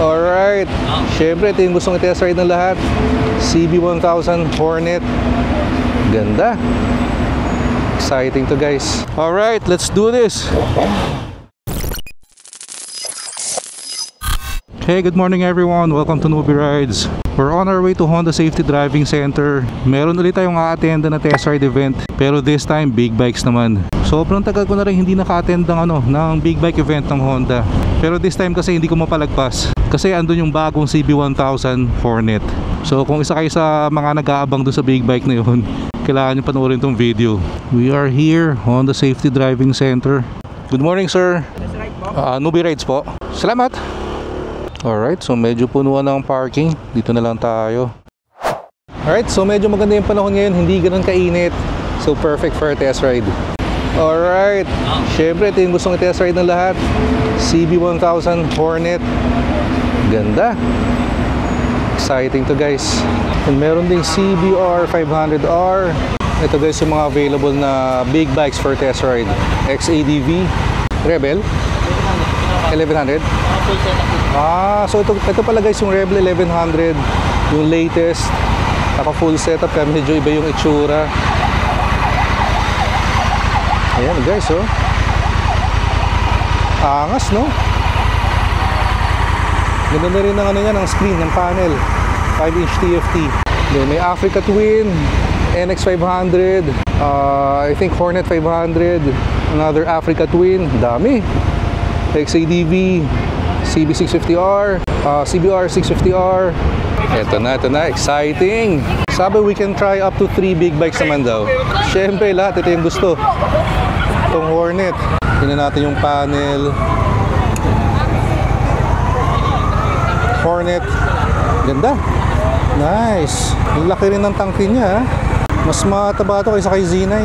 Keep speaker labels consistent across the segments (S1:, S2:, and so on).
S1: Alright, syempre ito yung gustong i-test ride ng lahat. CB1000 Hornet. Ganda. Exciting to guys. Alright, let's do this. Hey, good morning everyone. Welcome to Newbie Rides. We're on our way to Honda Safety Driving Center. Meron ulit tayong a-attend na test ride event, pero this time big bikes naman. Sobrang tagal ko na rin hindi naka-attend ng big bike event ng Honda. Pero this time kasi hindi ko mapalagpas kasi andun yung bagong CB1000 Hornet. So kung isa kayo sa mga nag-aabang dun sa big bike na yun, kailangan nyo panoorin tong video. We are here, Honda Safety Driving Center. Good morning sir. Newbie Rides po. Salamat. Alright, so medyo punuan ng parking. Dito na lang tayo. Alright, so medyo maganda yung panahon ngayon. Hindi ganun kainit. So perfect for a test ride. Alright, syempre ito yung gustong i-test ride ng lahat. CB1000 Hornet. Ganda. Exciting to guys. And meron ding CBR 500R. Ito guys yung mga available na big bikes for test ride. XADV Rebel 1100. So ito pala guys yung Rebel 1100, yung latest, naka full setup kaya medyo iba yung itsura. Ayan guys, oh, angas no. Ganda na rin ng ng screen, ng panel, 5-inch TFT. Then may Africa Twin, NX 500, I think Hornet 500, another Africa Twin, dami. XADV, CB650R, CBR 650R. Ito na, exciting. Sabi we can try up to 3 big bikes naman daw. Syempre lahat ito yung gusto. Itong Hornet. Tingnan natin yung panel. Hornet. Ganda. Nice. Yung laki rin ng tangke niya. Mas mataba ito kaysa kay Z9.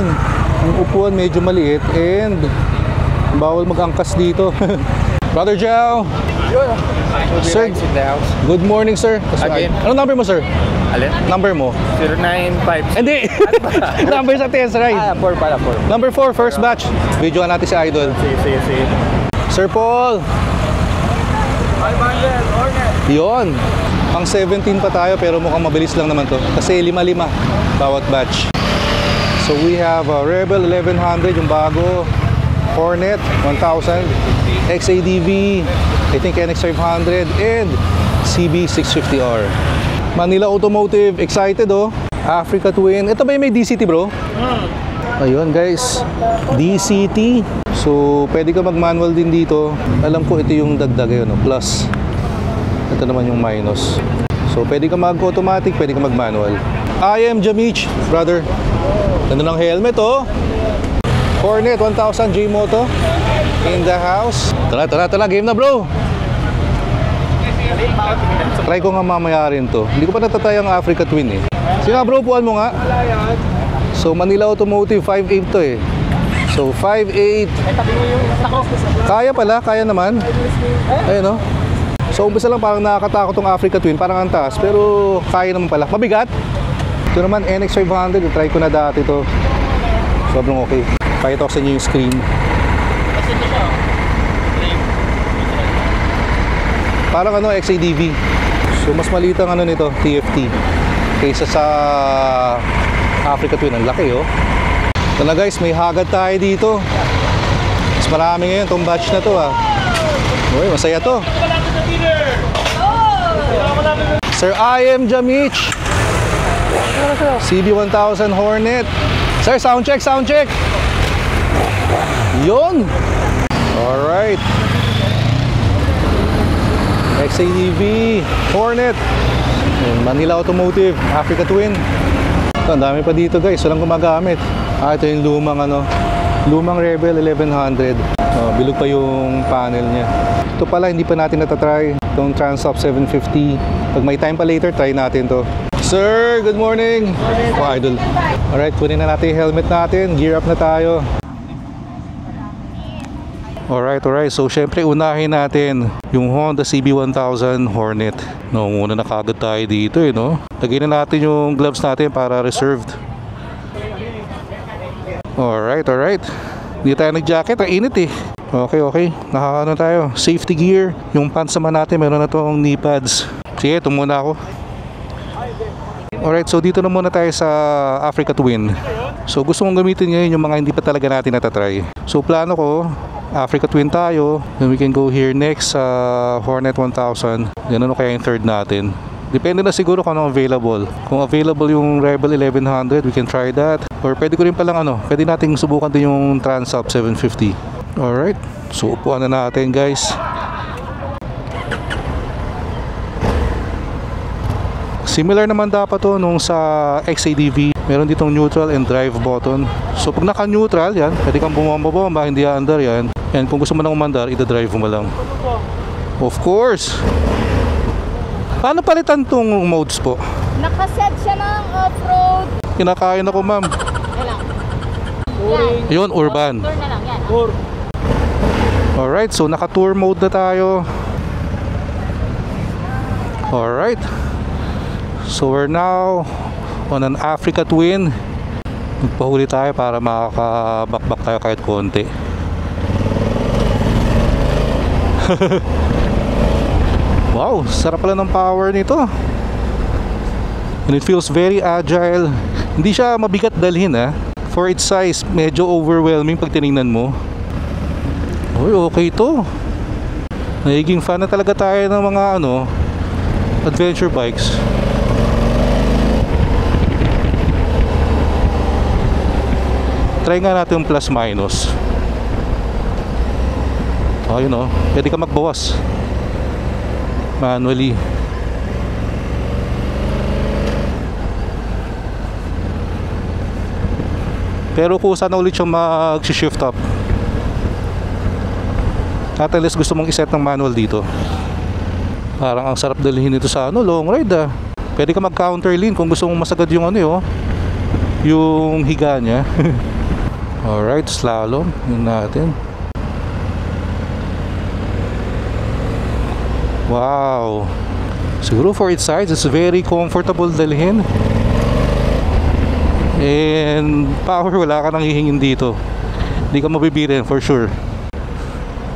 S1: Yung upuan medyo maliit and bawal mag-angkas dito. Brother Joe. Sir, good morning sir. Ano number mo sir?
S2: Alin?
S1: Number mo?
S2: 095.
S1: Hindi. Number sa test ride.
S2: 4 pala, 4.
S1: Number 4, first batch. Videoan natin si Idol.
S2: Sige.
S1: Sir Paul.
S2: 500, Hornet.
S1: Yon. Pang 17 pa tayo pero mukhang mabilis lang naman to. Kasi 5-5 bawat batch. So we have a Rebel 1100 yung bago. Hornet 1000, XADV, I think NX 500, and CB650R. Manila Automotive, excited oh. Africa Twin. Ito ba yung may DCT bro? Ayun guys, DCT. So pwede ka mag-manual din dito. Alam ko ito yung dagdag yun, no? Plus. Ito naman yung minus. So pwede ka mag-automatic, pwede ka mag-manual. I am Jamich, brother. Ganda ng helmet oh. Hornet 1000 J-Moto in the house. Tara, game na bro. Try ko nga mamaya rin to. Hindi ko pa natatry ang Africa Twin eh. Sige nga bro, puan mo nga. So Manila Automotive 5.8 to eh. So 5.8. Kaya pala, kaya naman. Ayun no. So umpisa lang parang nakakatakot tong Africa Twin, parang ang taas, pero kaya naman pala. Mabigat. Ito naman NX 500, try ko na dati to. Sobrang okay. Pakita ko sa inyo yung screen. Parang XADV. So mas maliit ang nito, TFT, kaysa sa Africa Twin. Ang laki oh. Ito na guys, may hagad tayo dito. Mas marami ngayon tong batch na to ah. Uy, masaya to. Sir, I am Jamich. CB1000 Hornet. Sir, sound check. Yun. Alright. XADV Hornet and Manila Automotive Africa Twin. Ito, ang dami pa dito guys, walang gumagamit. Ito yung lumang Rebel 1100. Bilog pa yung panel niya. Ito pala hindi pa natin natatry, itong Transalp 750. Pag may time pa later, try natin to. Sir, good morning. Oh, Idol. Alright, kunin na natin yung helmet natin. Gear up na tayo. Alright. So syempre unahin natin yung Honda CB1000 Hornet. Muna na kagad tayo dito eh, no? Lagyan na natin yung gloves natin para reserved. Alright. Hindi tayo nag-jacket, ang init eh. Okay. Nakaano tayo. Safety gear. Yung pants naman natin, meron na tong knee pads. Sige, ito muna ako. Alright, so dito na muna tayo sa Africa Twin. So gusto kong gamitin ngayon yung mga hindi pa talaga natin natatry. So plano ko, Africa Twin tayo. Then we can go here next sa Hornet 1000. Ganun kaya yung third natin. Depende na siguro kung ano available. Kung available yung Rebel 1100, we can try that. Or pwede ko rin palang pwede nating subukan din yung Transalp 750. Alright, so upuan na natin guys. Similar naman dapat to nung sa XADV. Meron ditong neutral and drive button. So pag naka-neutral yan, pwede kang bumamba, hindi aandar yan. And kung gusto mo nang umandar, ida-drive mo lang. Of course! Paano palitan tong modes po?
S3: Nakaset siya ng off-road.
S1: Kinakain ako ma'am.
S3: Yan.
S1: Yun, urban.
S3: Tour na lang yan.
S1: Alright, so naka-tour mode na tayo. Alright. So we're now on an Africa Twin. Magpahuli tayo para makakabakbak tayo kahit konti. Wow, sarap pala ng power nito. And it feels very agile. Hindi siya mabigat dalhin For its size, medyo overwhelming pag tinignan mo. Uy, okay to. Nagiging fan na talaga tayo ng mga adventure bikes. Try nga natin yung plus minus. Ayun pwede ka magbawas manually. Pero kung sana ulit yung mag-shift up, at least gusto mong iset ng manual dito, parang ang sarap dalhin ito sa long ride Pwede ka mag-counter lean kung gusto mong masagad yung yung higa niya. Alright, slalom yun natin. Wow, siguro for its size, it's very comfortable dalhin. And power, wala ka nang hihingin dito. Hindi ka mabibirin for sure.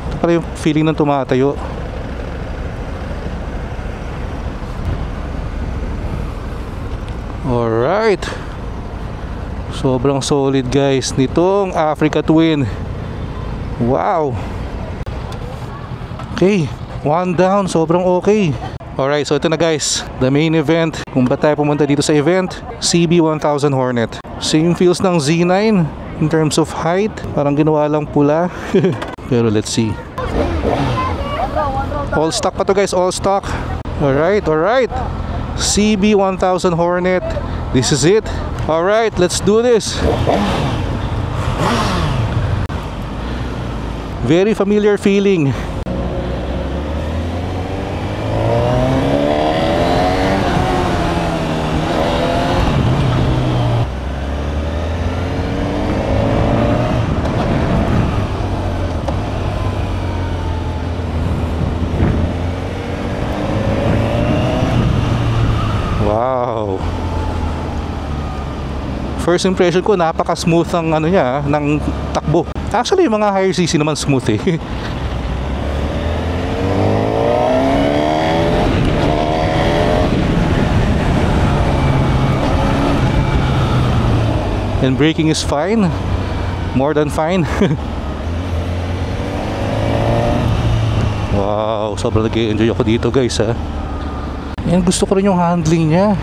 S1: Ito pala yung feeling ng tumatayo. Alright, sobrang solid guys nitong Africa Twin. Wow. Okay, one down, sobrang okay. Alright, so ito na guys, the main event. Kung ba tayo pumunta dito sa event, CB1000 Hornet. Same feels ng Z9 in terms of height. Parang ginawa lang pula. Pero let's see. All stock pa to guys, all stock. Alright. CB1000 Hornet. This is it. Alright, let's do this. Very familiar feeling. Wow. First impression ko, napaka-smooth ang niya, ng takbo. Actually, yung mga higher CC naman smooth And braking is fine. More than fine. Wow, sobrang nag-enjoy ako dito guys And gusto ko rin yung handling niya.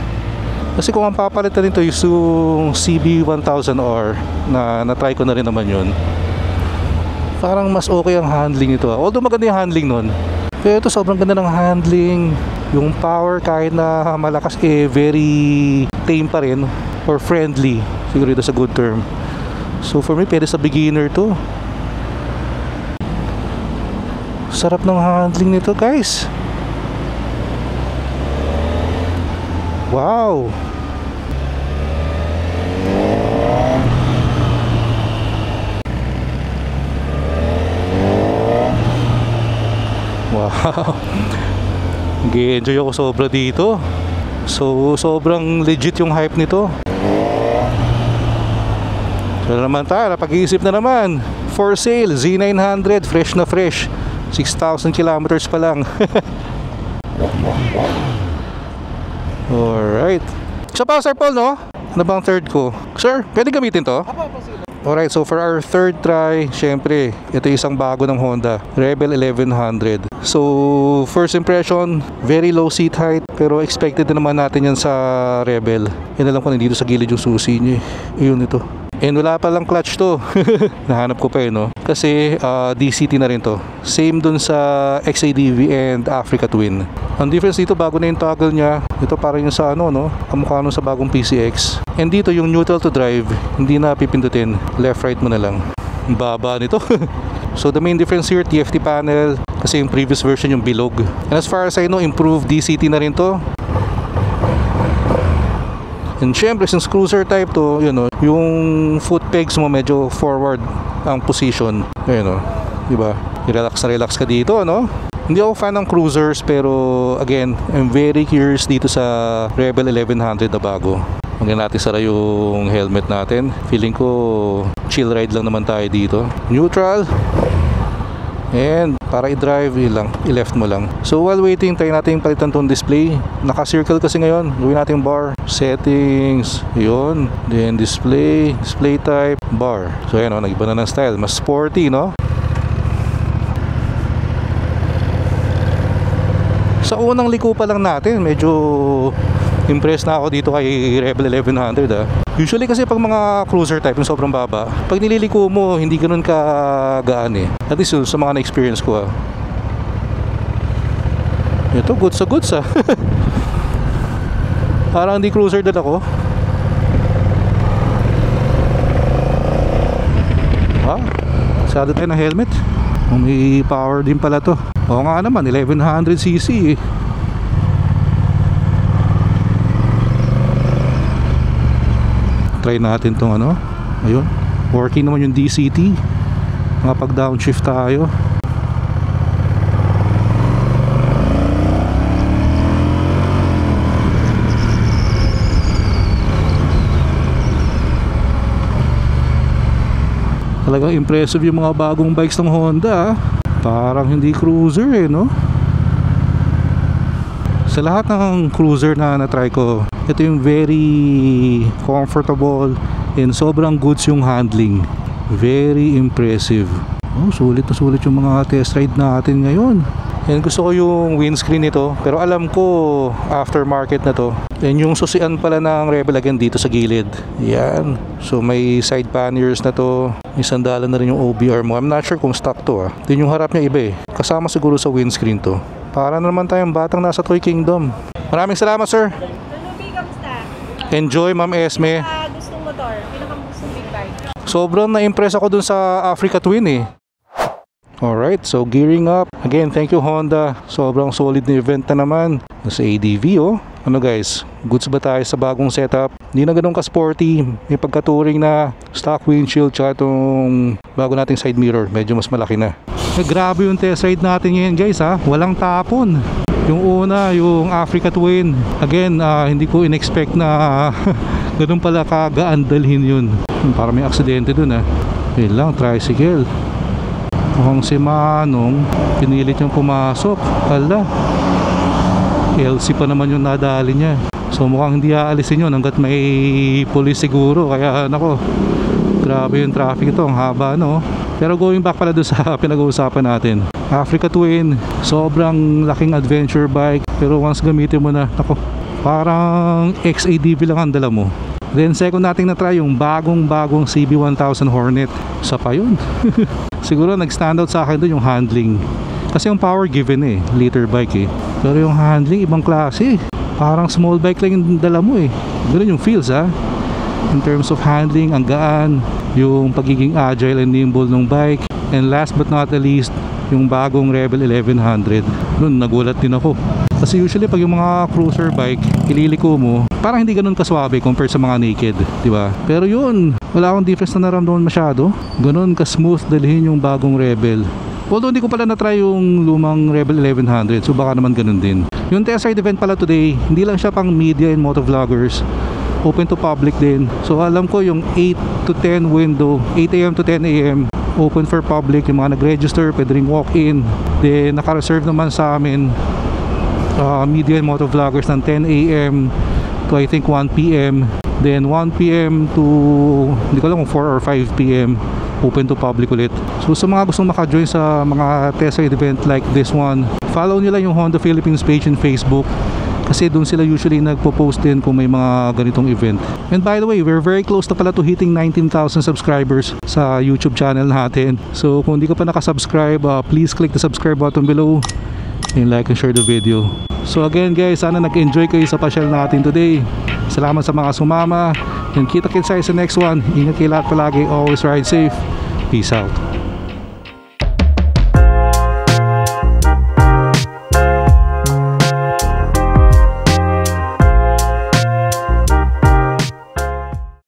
S1: Kasi kung ang papalitan nito yung CB1000R na na-try ko na rin naman yun, parang mas okay ang handling nito Although maganda yung handling nun, pero ito sobrang ganda ng handling. Yung power kahit na malakas very tame pa rin, or friendly, siguro ito sa good term. So for me, pwede sa beginner to. Sarap ng handling nito guys. Wow. Wow. Nag-enjoy ako sobra dito. So sobrang legit yung hype nito. So naman tayo, napag-iisip na naman. for sale, Z900, fresh na fresh. 6,000 kilometers pa lang. Alright. Isa pa, Sir Paul, no? Ano bang third ko? Sir, pwede gamitin to? Alright, so for our third try, syempre, ito isang bago ng Honda, Rebel 1100. So, first impression, very low seat height, pero expected na naman natin yan sa Rebel. Yan alam ko na dito sa gilid yung susi niya. Ayun ito. And wala palang clutch to. Nahanap ko pa no? Kasi DCT na rin to. Same dun sa XADV and Africa Twin. Ang difference dito, bago na yung toggle niya. Ito parang yung sa ano, no? Kamukha nun sa bagong PCX. And dito yung neutral to drive, hindi na pipindutin. Left right mo na lang. Ang baba nito. So the main difference here, TFT panel. Kasi yung previous version yung bilog. And as far as I know, improved DCT na rin to. And syempre, since cruiser type to, you know, yung foot pegs mo medyo forward ang position. Ayun, no? Diba? Relax na relax ka dito, no? Hindi ako fan ng cruisers, pero again, I'm very curious dito sa Rebel 1100 na bago. Magyan natin sara yung helmet natin. Feeling ko chill ride lang naman tayo dito. Neutral. And para i-drive, lang, i-left mo lang. So while waiting, try natin palitan tong display. Naka-circle kasi ngayon. Gawin natin bar, settings, yun. Then display type, bar. So ayan o, nag-iba na ng style. Mas sporty, no? Sa unang liko pa lang natin, medyo impressed na ako dito kay Rebel 1100 Usually kasi pag mga cruiser type yung sobrang baba, pag nililiko mo hindi ganoon kagaan At least sa mga na-experience ko Ito goods sa goods Parang hindi cruiser din ako. Sado tayo ng helmet. May power din pala to. Oo nga naman, 1100cc Try natin tong ano. Ayun, working naman yung DCT. Makapag downshift tayo. Talagang impressive yung mga bagong bikes ng Honda Parang hindi cruiser no? Sa lahat ng cruiser na na-try ko, ito yung very comfortable and sobrang goods yung handling. Very impressive. Sulit na sulit yung mga test ride natin ngayon. And gusto ko yung windscreen nito, pero alam ko aftermarket na to. And yung susian pala ng Rebel again dito sa gilid. Yan. So may side panniers na to. May sandalan na rin yung OBR mo. I'm not sure kung stock to Din yung harap niya iba Kasama siguro sa windscreen to. Para na naman tayong batang nasa Toy Kingdom. Maraming salamat, sir.
S3: Lubi, kamusta?
S1: Enjoy, Ma'am Esme.
S3: Gustong motor, pinakagustong big bike.
S1: Sobrang na-impress ako dun sa Africa Twin Alright, so gearing up. Again, thank you Honda. Sobrang solid na event na naman. Sa ADV Ano guys, goods ba tayo sa bagong setup? Hindi na ganun ka-sporty. May pagka-touring na stock windshield tsaka itong bago nating side mirror. Medyo mas malaki na. Grabe yung test ride natin ngayon guys Walang tapon. Yung una, yung Africa Twin. Again, hindi ko in-expect na ganun pala kagaan dalhin yun. Para may aksidente dun Yun lang, tricycle. Mukhang si Manong pinilit niyang pumasok. Hala, LC pa naman yung nadali niya. So mukhang hindi aalisin yun hanggat may police siguro. Kaya nako, grabe yung traffic ito. Ang haba Pero going back pala doon sa pinag-uusapan natin, Africa Twin, sobrang laking adventure bike. Pero once gamitin mo na, nako, parang XADV lang ang dala mo. Then second nating na-try yung bagong CB1000 Hornet. Sa pa yun. Siguro nag-stand out sa akin doon yung handling. Kasi yung power given liter bike Pero yung handling ibang klase. Parang small bike lang yung dala mo Ganun yung feels In terms of handling, ang gaan, yung pagiging agile and nimble ng bike. And last but not the least, yung bagong Rebel 1100. Noon nagulat din ako. Kasi usually pag yung mga cruiser bike, ililiko mo, parang hindi ganun kaswabe compared sa mga naked, di ba? Pero yun, wala akong difference na naramdaman masyado. Ganun ka-smooth dalhin yung bagong Rebel. Although hindi ko pala na-try yung lumang Rebel 1100, so baka naman ganun din. Yung test ride event pala today, hindi lang siya pang media and motovloggers. Open to public din. So alam ko yung 8 to 10 window, 8 AM to 10 AM, open for public. Yung mga nag-register pwede ring walk-in. Then naka-reserve naman sa amin media and motovloggers ng 10 a.m. to I think 1 p.m. Then 1 p.m. to hindi ko alam kung 4 or 5 p.m. open to public ulit. So sa mga gustong maka-join sa mga test ride event like this one, follow nila yung Honda Philippines page in Facebook kasi doon sila usually nagpo-post din kung may mga ganitong event. And by the way, we're very close na pala to hitting 19,000 subscribers sa YouTube channel natin. So kung hindi ka pa nakasubscribe, please click the subscribe button below and like and share the video. So again guys, sana nag-enjoy kayo sa pasyal natin today. Salamat sa mga sumama. And kita-kits tayo sa next one. Ingat kayo lahat palagi. Always ride safe. Peace out.